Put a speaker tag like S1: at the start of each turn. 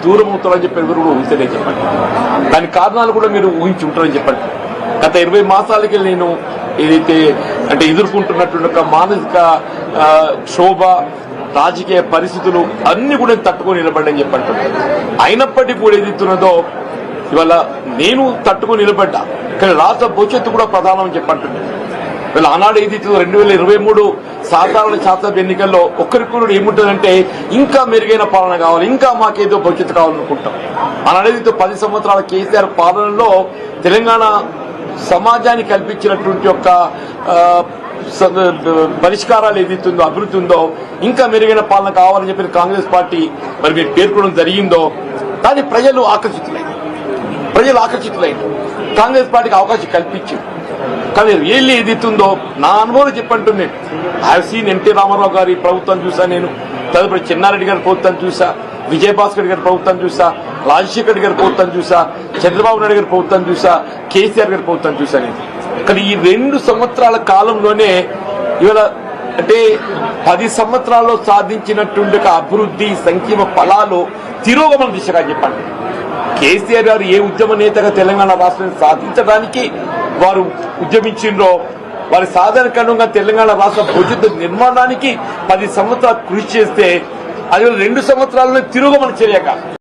S1: దూరం అవుతారని చెప్పి ఎవరు కూడా ఊహించలేని చెప్పండి. దాని కారణాలు కూడా మీరు ఊహించి ఉంటారని చెప్పండి. గత 20 మాసాలకి నేను ఏదైతే అంటే ఎదుర్కొంటున్నటువంటి ఒక మానసిక క్షోభ, రాజకీయ పరిస్థితులు అన్ని కూడా తట్టుకొని నిలబడ్డని చెప్పంటున్నాను. అయినప్పటికీ కూడా ఏదైతున్నదో ఇవాళ నేను తట్టుకొని నిలబడ్డా, కానీ రాష్ట్ర భవిష్యత్తు కూడా ప్రధానం అని చెప్పంటున్నాను. వీళ్ళ ఆనాడు ఏదైతే 2023 సాధారణ శాసనసభ ఎన్నికల్లో ఒక్కరికొకరు ఏముంటుందంటే ఇంకా మెరుగైన పాలన కావాలి, ఇంకా మాకేదో భవిష్యత్తు కావాలనుకుంటాం. ఆనాడేదైతే 10 సంవత్సరాల కేసీఆర్ పాలనలో తెలంగాణ సమాజానికి కల్పించినటువంటి యొక్క పరిష్కారాలు ఏదైతుందో, అభివృద్ధి ఉందో, ఇంకా మెరుగైన పాలన కావాలని చెప్పి కాంగ్రెస్ పార్టీ మరి మీరు పేర్కొనడం జరిగిందో దాన్ని ప్రజలు ఆకర్షితులైంది. కాంగ్రెస్ పార్టీకి అవకాశం కల్పించింది. కానీ రియల్లీ ఏదైతుందో నా అనుభవం చెప్పంటుంది. ఐ సీన్ ఎన్టీ రామారావు గారి ప్రభుత్వం చూసా, నేను తదుపరి చెన్నారెడ్డి గారి ప్రభుత్వం చూసా, విజయభాస్కర్ గారి ప్రభుత్వం చూసా, రాజశేఖర్ గారి ప్రభుత్వం చూసా, చంద్రబాబు నాయుడు గారి ప్రభుత్వం చూసా, కేసీఆర్ గారి ప్రభుత్వం చూసా నేను. కానీ ఈ 2 సంవత్సరాల కాలంలోనే ఇవాళ అంటే 10 సంవత్సరాల్లో సాధించినటువంటి అభివృద్ధి సంక్షేమ ఫలాలు తిరోగమన దిశగా చెప్పండి. కేసీఆర్ గారు ఏ ఉద్యమ నేతగా తెలంగాణ రాష్ట్రాన్ని సాధించడానికి వారు ఉద్యమించిండ్రో, వారి సాధారణంగా తెలంగాణ రాష్ట్ర భవిష్యత్తు నిర్మాణానికి 10 సంవత్సరాలు కృషి చేస్తే అది 2 సంవత్సరాల్లో తిరోగమన చర్యగా